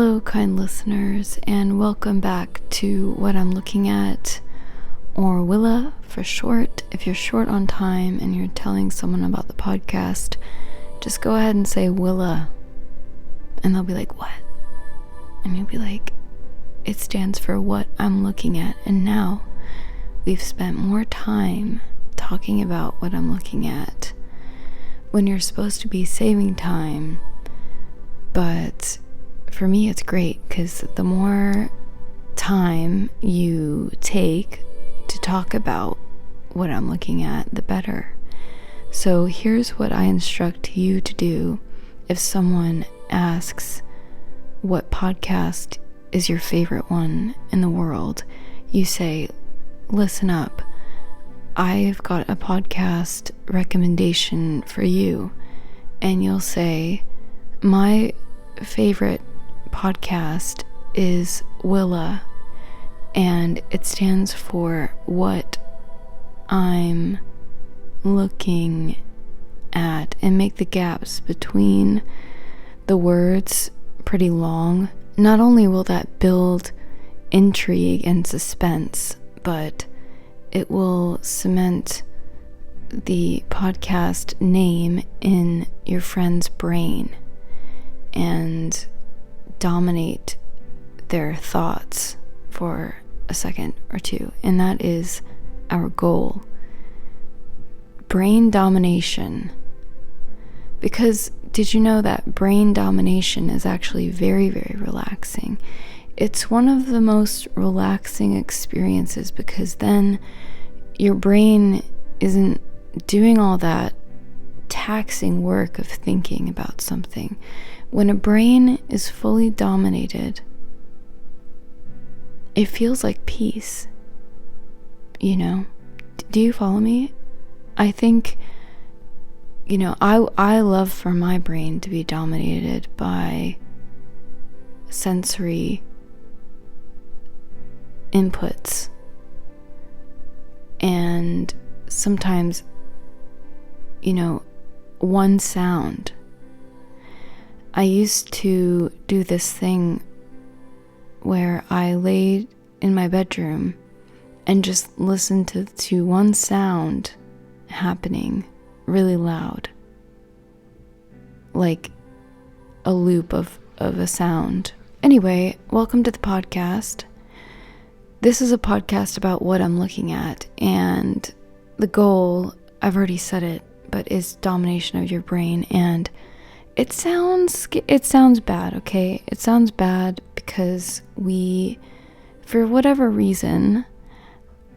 Hello, kind listeners, and welcome back to What I'm Looking At, or WILA for short. If you're short on time and you're telling someone about the podcast, just go ahead and say WILA, and they'll be like, what? And you'll be like, it stands for What I'm Looking At. And now we've spent more time talking about what I'm looking at when you're supposed to be saving time. But for me, it's great because the more time you take to talk about what I'm looking at, the better. So here's what I instruct you to do if someone asks what podcast is your favorite one in the world. You say, listen up, I've got a podcast recommendation for you. And you'll say, my favorite podcast is WILA, and it stands for What I'm Looking At, and make the gaps between the words pretty long. Not only will that build intrigue and suspense, but it will cement the podcast name in your friend's brain and dominate their thoughts for a second or two. And that is our goal. Brain domination. Because did you know that brain domination is actually very, very relaxing? It's one of the most relaxing experiences because then your brain isn't doing all that taxing work of thinking about something. When a brain is fully dominated, it feels like peace. You know? Do you follow me? I think, I love for my brain to be dominated by sensory inputs. And sometimes, one sound. I used to do this thing where I laid in my bedroom and just listened to one sound happening really loud, like a loop of a sound. Anyway, welcome to the podcast. This is a podcast about what I'm looking at, and the goal, I've already said it, but is domination of your brain. And it sounds bad, okay? It sounds bad because we, for whatever reason,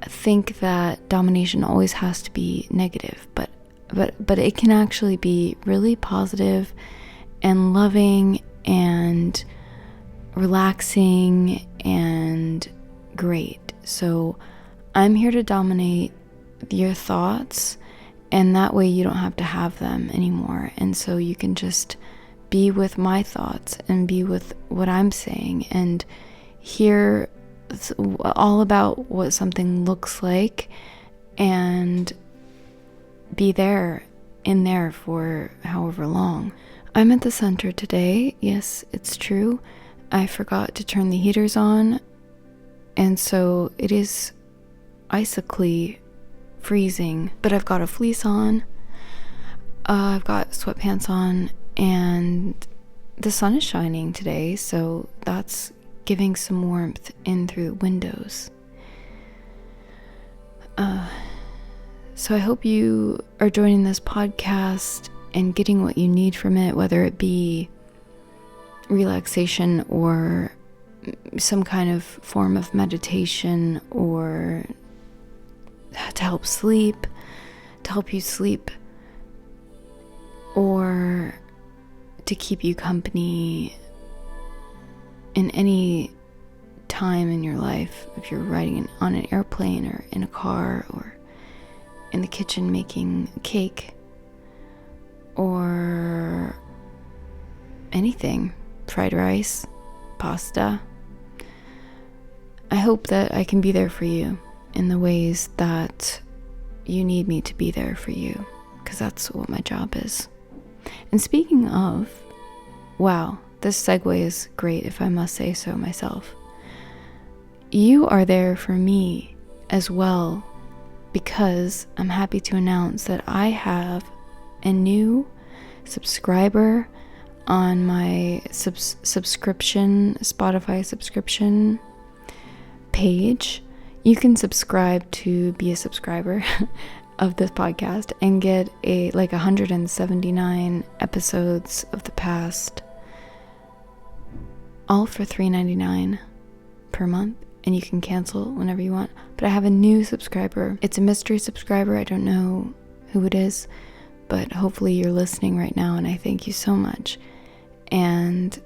think that domination always has to be negative, but it can actually be really positive and loving and relaxing and great. So I'm here to dominate your thoughts, and that way you don't have to have them anymore. And so you can just be with my thoughts and be with what I'm saying and hear all about what something looks like and be in there for however long. I'm at the center today. Yes, it's true. I forgot to turn the heaters on, and so it is icically freezing, but I've got a fleece on, I've got sweatpants on, and the sun is shining today, so that's giving some warmth in through the windows. So I hope you are joining this podcast and getting what you need from it, whether it be relaxation or some kind of form of meditation, or to help you sleep, or to keep you company in any time in your life. If you're riding on an airplane or in a car or in the kitchen making a cake or anything, fried rice, pasta. I hope that I can be there for you in the ways that you need me to be there for you, because that's what my job is. And speaking of, wow, this segue is great, if I must say so myself. You are there for me as well, because I'm happy to announce that I have a new subscriber on my Spotify subscription page. You can subscribe to be a subscriber of this podcast and get 179 episodes of the past, all for $3.99 per month, and you can cancel whenever you want. But I have a new subscriber. It's a mystery subscriber. I don't know who it is, but hopefully you're listening right now, and I thank you so much. And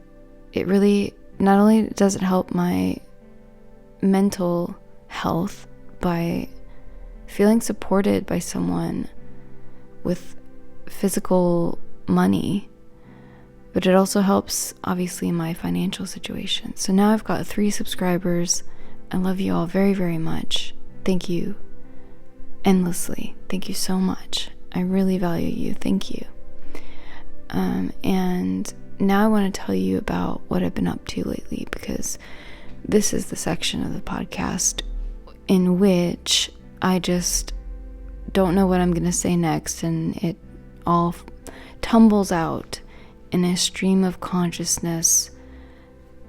it really, not only does it help my mental health by feeling supported by someone with physical money, but it also helps, obviously, my financial situation. So now I've got 3 subscribers. I love you all very, very much. Thank you endlessly. Thank you so much. I really value you. Thank you. And now I want to tell you about what I've been up to lately, because this is the section of the podcast in which I just don't know what I'm going to say next, and it all tumbles out in a stream of consciousness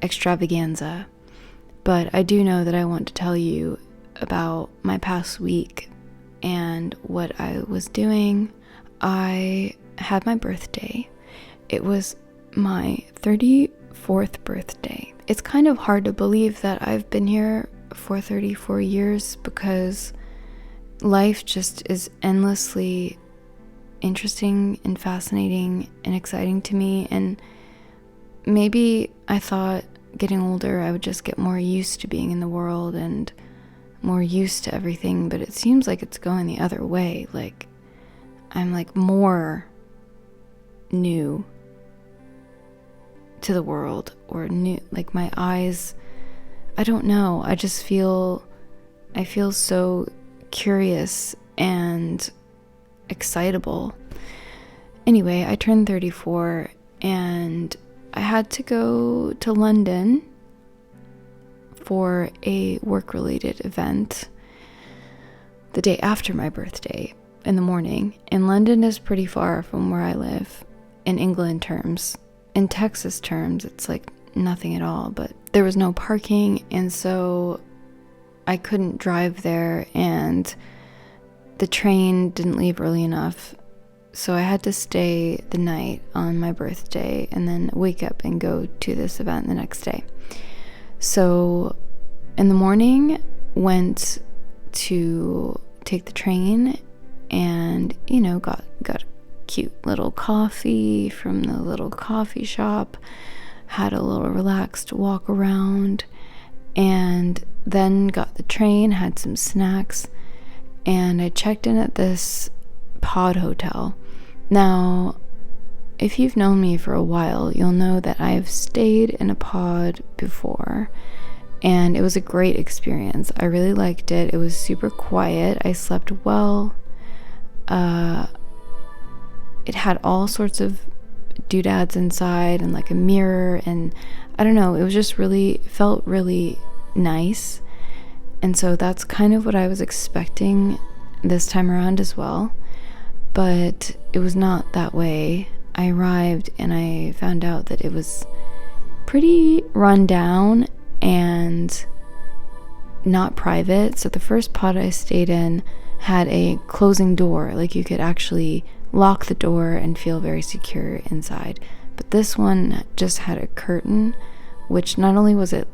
extravaganza. But I do know that I want to tell you about my past week and what I was doing. I had my birthday. It was my 34th birthday. It's kind of hard to believe that I've been here for 34 years, because life just is endlessly interesting and fascinating and exciting to me. And maybe I thought getting older I would just get more used to being in the world and more used to everything, but it seems like it's going the other way. Like I'm more new to the world, or new, like my eyes, I don't know, I feel so curious and excitable. Anyway, I turned 34 and I had to go to London for a work-related event the day after my birthday in the morning. And London is pretty far from where I live in England terms. In Texas terms, it's like nothing at all, but there was no parking, and so I couldn't drive there, and the train didn't leave early enough, so I had to stay the night on my birthday and then wake up and go to this event the next day. So in the morning, went to take the train and, got a cute little coffee from the little coffee shop, had a little relaxed walk around, and then got the train, had some snacks, and I checked in at this pod hotel. Now, if you've known me for a while, you'll know that I've stayed in a pod before, and it was a great experience. I really liked it. It was super quiet. I slept well. It had all sorts of doodads inside and like a mirror, and I don't know, it was just felt really nice. And so that's kind of what I was expecting this time around as well, but it was not that way. I arrived and I found out that it was pretty run down and not private. So the first pod I stayed in had a closing door, like you could actually lock the door and feel very secure inside. But this one just had a curtain, which not only was it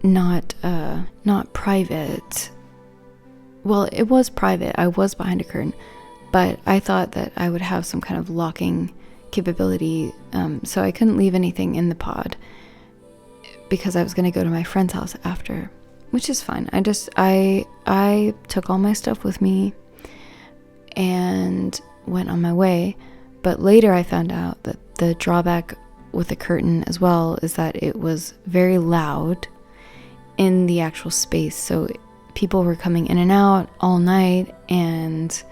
not private, well, it was private, I was behind a curtain, but I thought that I would have some kind of locking capability, so I couldn't leave anything in the pod because I was going to go to my friend's house after, which is fine. I took all my stuff with me and went on my way. But later I found out that the drawback with the curtain as well is that it was very loud in the actual space. So people were coming in and out all night, and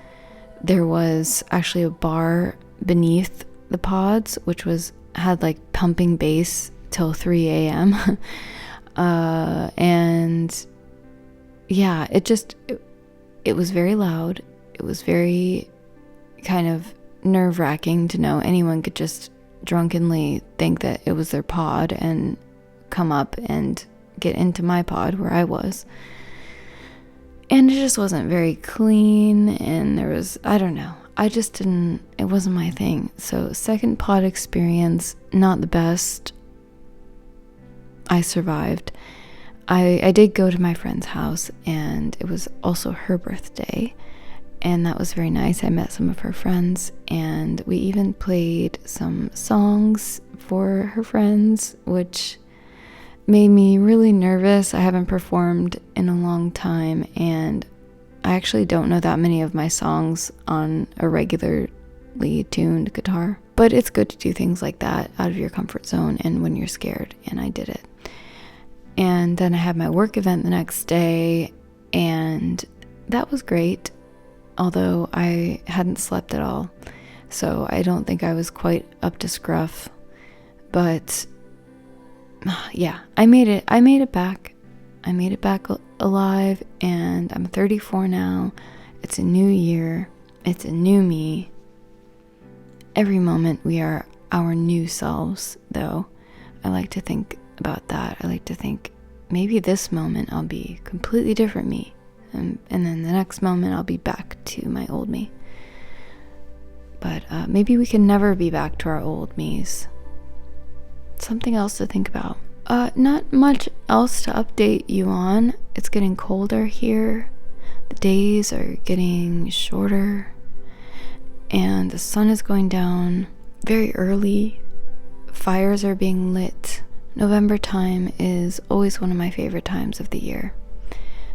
there was actually a bar beneath the pods, which was had like pumping bass till 3 a.m. And yeah, it was very loud. It was very kind of nerve-wracking to know anyone could just drunkenly think that it was their pod and come up and get into my pod where I was. And it just wasn't very clean, and there was, I don't know, it wasn't my thing. So second pod experience, not the best. I survived. I did go to my friend's house, and it was also her birthday, and that was very nice. I met some of her friends, and we even played some songs for her friends, which made me really nervous. I haven't performed in a long time, and I actually don't know that many of my songs on a regularly tuned guitar. But it's good to do things like that out of your comfort zone and when you're scared, and I did it. And then I had my work event the next day, and that was great, although I hadn't slept at all. So I don't think I was quite up to scruff. But yeah, I made it back. I made it back alive, and I'm 34 now. It's a new year. It's a new me. Every moment we are our new selves, though. I like to think about that. I like to think maybe this moment I'll be completely different me, and then the next moment I'll be back to my old me. But maybe we can never be back to our old me's. Something else to think about. Not much else to update you on. It's getting colder here. The days are getting shorter, and the sun is going down very early. Fires are being lit. November time is always one of my favorite times of the year.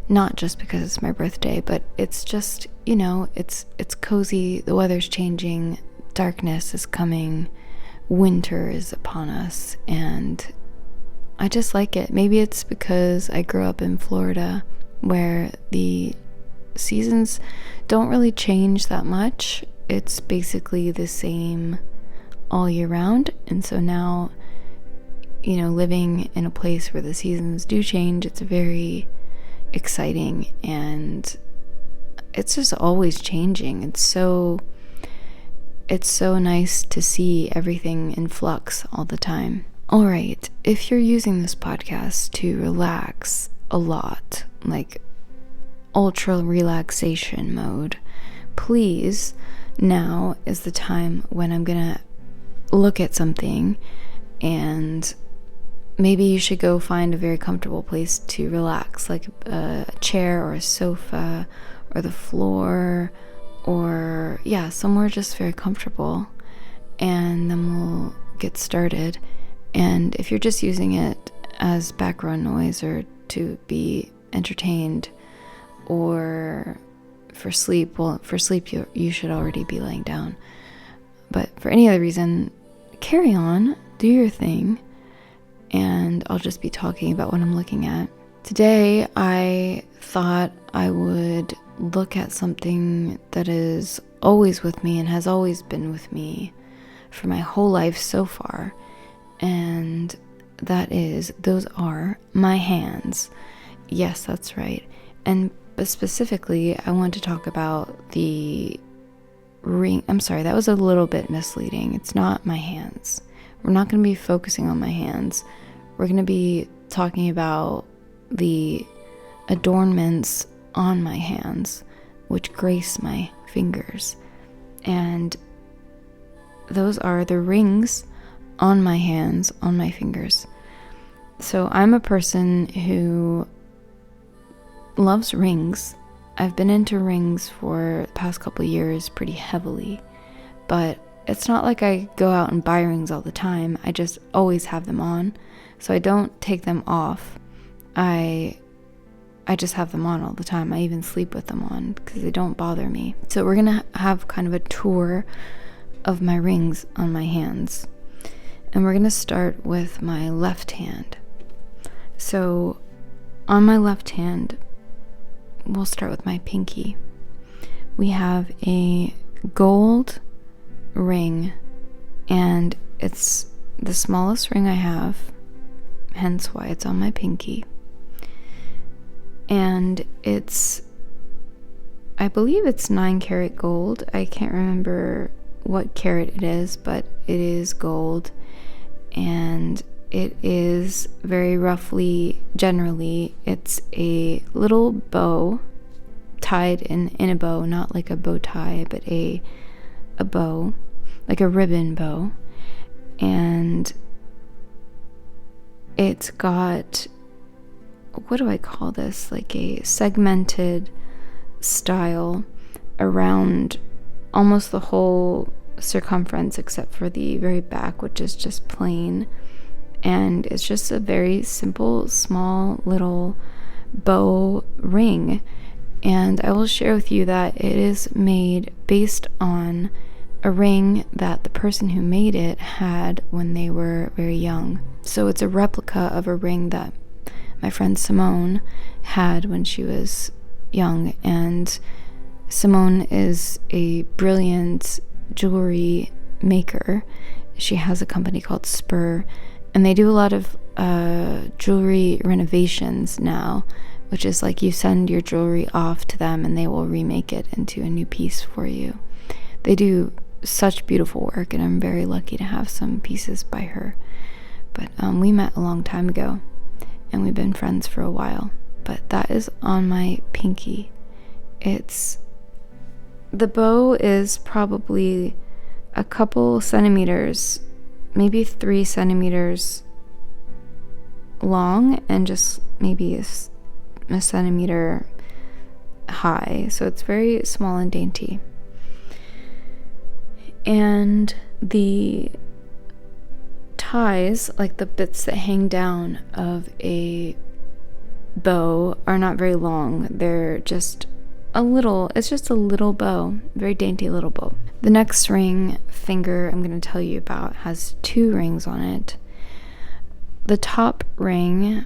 Not just because it's my birthday, but it's just, it's cozy. The weather's changing. Darkness is coming. Winter is upon us, and I just like it. Maybe it's because I grew up in Florida, where the seasons don't really change that much. It's basically the same all year round. And so now, living in a place where the seasons do change, it's very exciting, and it's just always changing. It's so nice to see everything in flux all the time. All right, if you're using this podcast to relax a lot, like ultra relaxation mode, please, now is the time when I'm gonna look at something, and maybe you should go find a very comfortable place to relax, like a chair or a sofa or the floor, or somewhere just very comfortable, and then we'll get started. And if you're just using it as background noise or to be entertained or for sleep, you should already be laying down. But for any other reason, carry on, do your thing, and I'll just be talking about what I'm looking at. Today, I thought I would look at something that is always with me and has always been with me for my whole life so far. And those are my hands. Yes, that's right. But specifically, I want to talk about the ring. I'm sorry, that was a little bit misleading. It's not my hands. We're not going to be focusing on my hands. We're going to be talking about the adornments on my hands, which grace my fingers. And those are the rings on my hands, on my fingers. So I'm a person who loves rings. I've been into rings for the past couple of years pretty heavily, but it's not like I go out and buy rings all the time. I just always have them on, so I don't take them off. I just have them on all the time. I even sleep with them on because they don't bother me. So we're gonna have kind of a tour of my rings on my hands. And we're going to start with my left hand. So on my left hand, we'll start with my pinky. We have a gold ring, and it's the smallest ring I have, hence why it's on my pinky. And I believe it's 9-karat gold. I can't remember what carat it is, but it is gold. And it is very roughly, generally, it's a little bow tied in a bow, not like a bow tie, but a bow, like a ribbon bow. And it's got, what do I call this? Like a segmented style around almost the whole circumference except for the very back, which is just plain. And it's just a very simple, small little bow ring. And I will share with you that it is made based on a ring that the person who made it had when they were very young. So it's a replica of a ring that my friend Simone had when she was young. And Simone is a brilliant jewelry maker. She has a company called Spur, and they do a lot of jewelry renovations now, which is like you send your jewelry off to them and they will remake it into a new piece for you. They do such beautiful work, and I'm very lucky to have some pieces by her. But we met a long time ago, and we've been friends for a while. But that is on my pinky. The bow is probably a couple centimeters, maybe 3 centimeters long, and just maybe a centimeter high. So it's very small and dainty. And the ties, like the bits that hang down of a bow, are not very long. They're just it's just a little bow, very dainty little bow. The next ring finger I'm going to tell you about has 2 rings on it. The top ring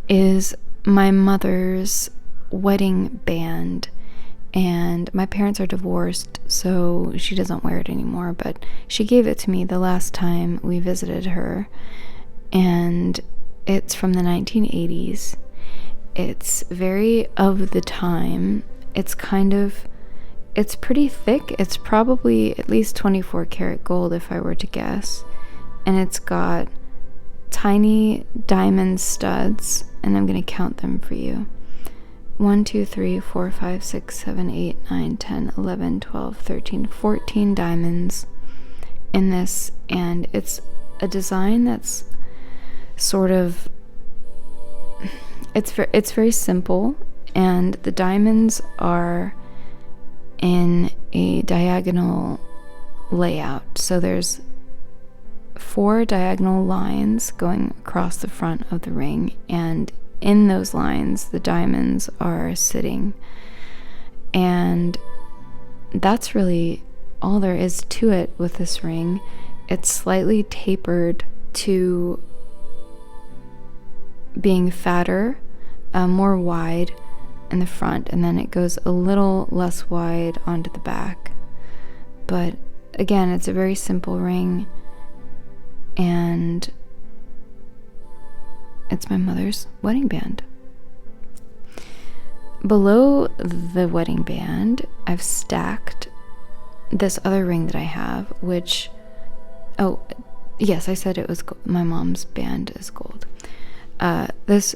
is my mother's wedding band, and my parents are divorced, so she doesn't wear it anymore, but she gave it to me the last time we visited her, and it's from the 1980s. It's very of the time. It's pretty thick. It's probably at least 24 karat gold if I were to guess, and it's got tiny diamond studs, and I'm going to count them for you. 1, 2, 3, 4, 5, 6, 7, 8, 9, 10, 11, 12, 13, 14 diamonds in this, and it's a design that's sort of, it's very simple, and the diamonds are in a diagonal layout. So there's 4 diagonal lines going across the front of the ring, and in those lines the diamonds are sitting, and that's really all there is to it with this ring. It's slightly tapered to being fatter, more wide in the front, and then it goes a little less wide onto the back. But again, it's a very simple ring, and it's my mother's wedding band. Below the wedding band, I've stacked this other ring that I have, which, oh, yes, I said it was my mom's band is gold. This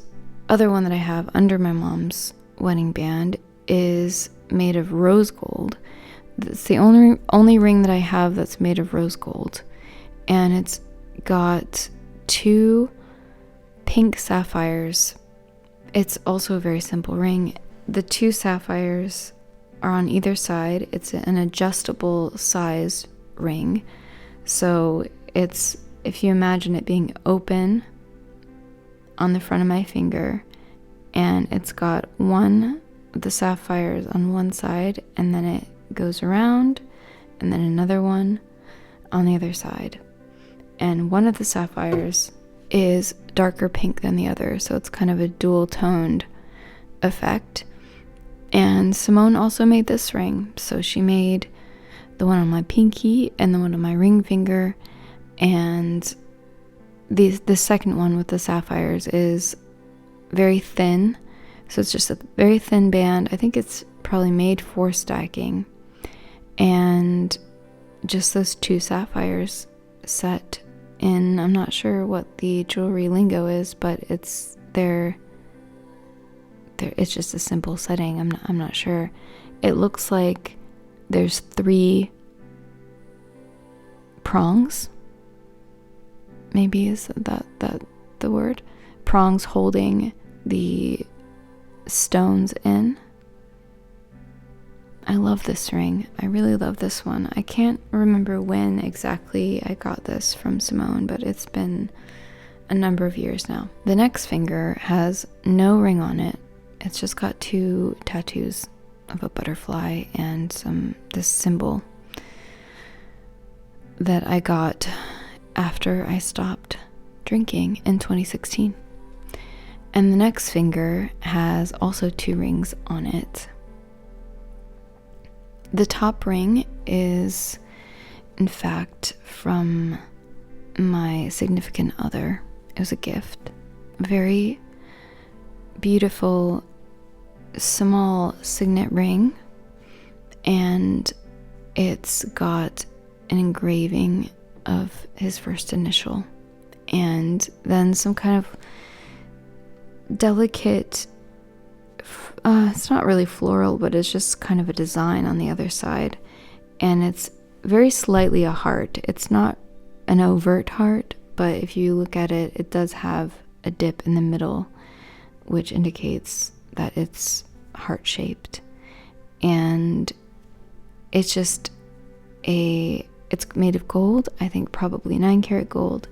other one that I have under my mom's wedding band is made of rose gold. It's the only ring that I have that's made of rose gold, and it's got 2 pink sapphires. It's also a very simple ring. The 2 sapphires are on either side. It's an adjustable size ring, so it's, if you imagine it being open on the front of my finger, and it's got one of the sapphires on one side, and then it goes around, and then another one on the other side. And one of the sapphires is darker pink than the other, so it's kind of a dual toned effect. And Simone also made this ring, so she made the one on my pinky and the one on my ring finger, and the second one with the sapphires is very thin. So it's just a very thin band. I think it's probably made for stacking. And just those 2 sapphires set in, I'm not sure what the jewelry lingo is, but it's it's just a simple setting. I'm not sure. It looks like there's 3 prongs. Maybe is that the word? Prongs holding the stones in. I love this ring. I really love this one. I can't remember when exactly I got this from Simone, but it's been a number of years now. The next finger has no ring on it. It's just got 2 tattoos of a butterfly and this symbol that I got after I stopped drinking in 2016. And the next finger has also 2 rings on it. The top ring is, in fact, from my significant other. It was a gift. A very beautiful, small signet ring. And it's got an engraving of his first initial. And then some kind of delicate, it's not really floral, but it's just kind of a design on the other side. And it's very slightly a heart. It's not an overt heart, but if you look at it, it does have a dip in the middle, which indicates that it's heart-shaped. And it's just it's made of gold, I think probably 9-karat gold.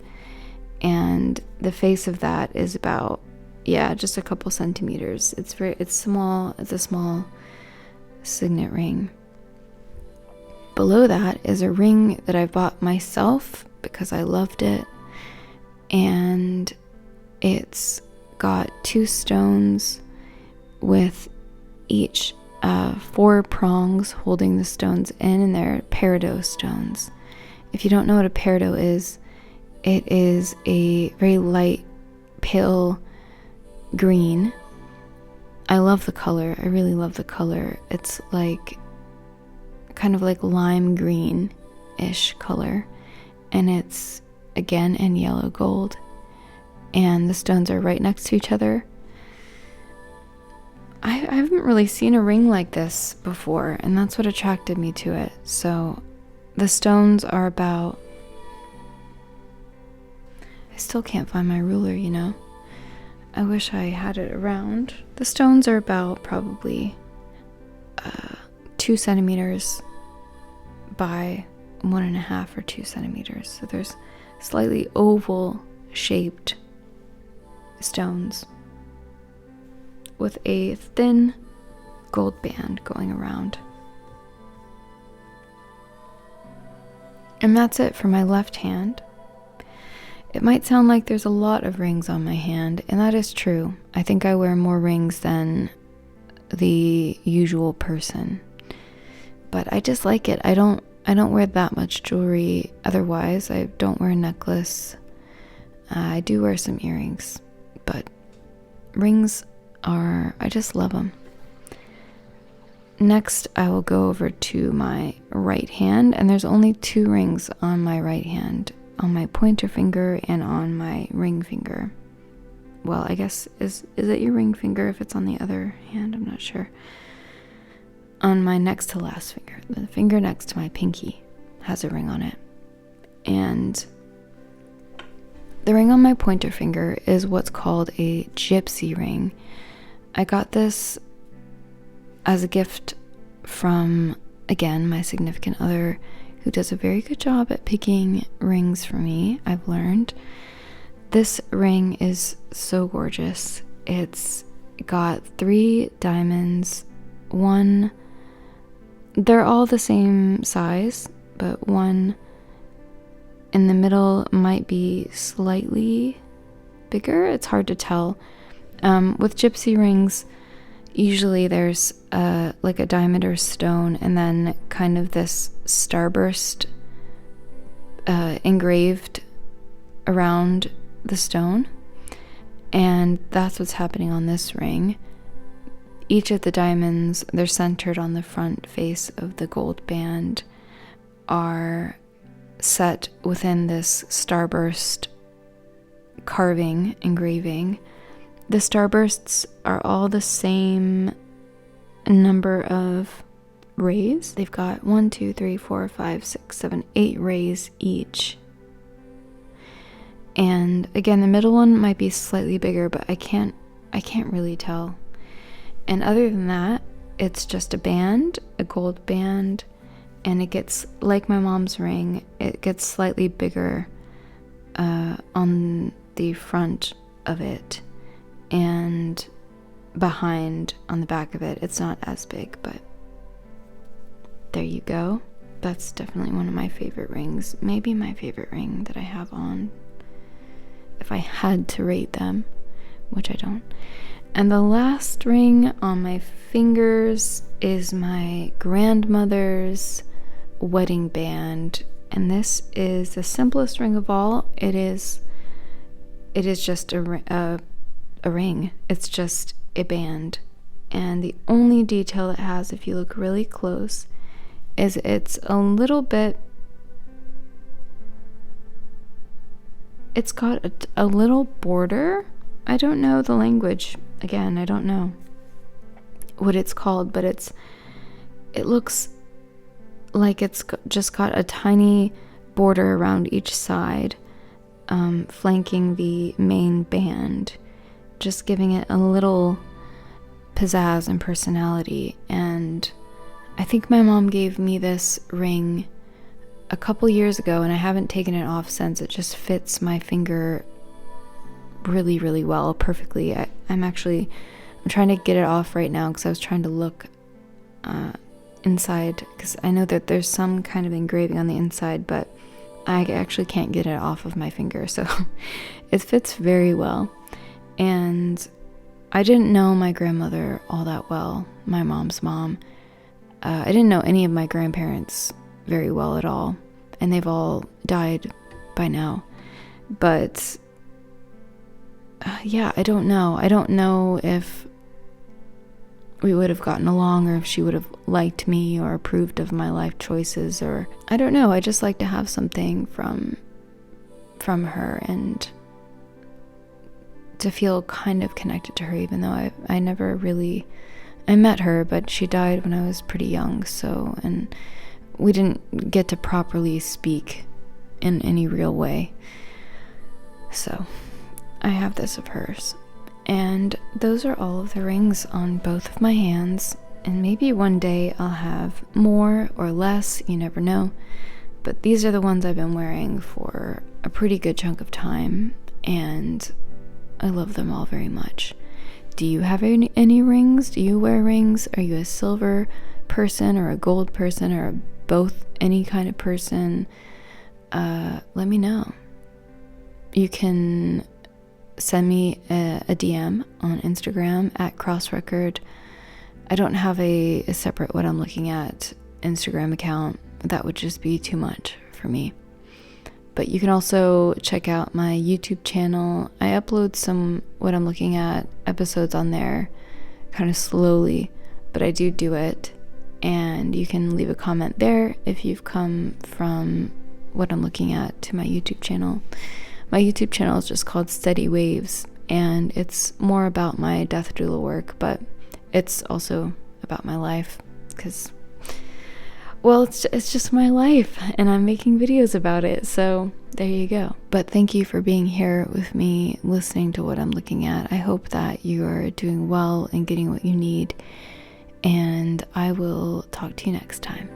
And the face of that is about, just a couple centimeters. It's small. It's a small signet ring. Below that is a ring that I bought myself because I loved it. And it's got 2 stones with each 4 prongs holding the stones in, and they're peridot stones. If you don't know what a peridot is, it is a very light, pale green. I love the color. I really love the color. It's like kind of like lime green-ish color, and it's again in yellow gold, and the stones are right next to each other. I haven't really seen a ring like this before, and that's what attracted me to it. So the stones are about, I still can't find my ruler, I wish I had it around. The stones are about probably 2 centimeters by 1.5 or 2 centimeters. So there's slightly oval shaped stones with a thin gold band going around. And that's it for my left hand. It might sound like there's a lot of rings on my hand, and that is true. I think I wear more rings than the usual person. But I just like it. I don't wear that much jewelry otherwise. I don't wear a necklace. I do wear some earrings, but rings I just love them. Next, I will go over to my right hand, and there's only 2 rings on my right hand, on my pointer finger and on my ring finger. Well, I guess, is it your ring finger if it's on the other hand? I'm not sure. On my next to last finger, the finger next to my pinky, has a ring on it. And the ring on my pointer finger is what's called a gypsy ring. I got this as a gift from, again, my significant other, who does a very good job at picking rings for me, I've learned. This ring is so gorgeous. It's got 3 diamonds. They're all the same size, but one in the middle might be slightly bigger. It's hard to tell. With gypsy rings, usually there's like a diamond or stone, and then kind of this starburst engraved around the stone. And that's what's happening on this ring. Each of the diamonds, they're centered on the front face of the gold band, are set within this starburst carving, engraving. The starbursts are all the same number of rays. They've got 1, 2, 3, 4, 5, 6, 7, 8 rays each. And again, the middle one might be slightly bigger, but I can't really tell. And other than that, it's just a band, a gold band, and it gets, like my mom's ring, it gets slightly bigger on the front of it, and behind on the back of it, it's not as big, but there you go. That's definitely one of my favorite rings, maybe my favorite ring that I have on, if I had to rate them, which I don't. And the last ring on my fingers is my grandmother's wedding band, and this is the simplest ring of all. It is just a ring. It's just a band, and the only detail it has, if you look really close, is it's a little bit, it's got a little border. I don't know the language. Again, I don't know what it's called, but it looks like it's just got a tiny border around each side, flanking the main band, just giving it a little pizzazz and personality. And I think my mom gave me this ring a couple years ago, and I haven't taken it off since. It just fits my finger really, really well, perfectly. I'm trying to get it off right now because I was trying to look inside, because I know that there's some kind of engraving on the inside, but I actually can't get it off of my finger, so it fits very well. And I didn't know my grandmother all that well, my mom's mom. I didn't know any of my grandparents very well at all, and they've all died by now. But yeah, I don't know if we would have gotten along, or if she would have liked me or approved of my life choices, or I don't know. I just like to have something from her, and to feel kind of connected to her, even though I never really, I met her, but she died when I was pretty young, so, and we didn't get to properly speak in any real way. So I have this of hers. And those are all of the rings on both of my hands, and maybe one day I'll have more or less, you never know, but these are the ones I've been wearing for a pretty good chunk of time, and I love them all very much. Do you have any rings? Do you wear rings? Are you a silver person or a gold person, or both, any kind of person? Let me know. You can send me a DM on Instagram at crossrecord. I don't have a separate What I'm Looking At Instagram account. That would just be too much for me. But you can also check out my YouTube channel. I upload some What I'm Looking At episodes on there kind of slowly, but I do it. And you can leave a comment there if you've come from What I'm Looking At to my YouTube channel. My YouTube channel is just called Steady Waves, and it's more about my death doula work, but it's also about my life, because, well, it's just my life, and I'm making videos about it, so there you go. But thank you for being here with me, listening to What I'm Looking At. I hope that you are doing well and getting what you need, and I will talk to you next time.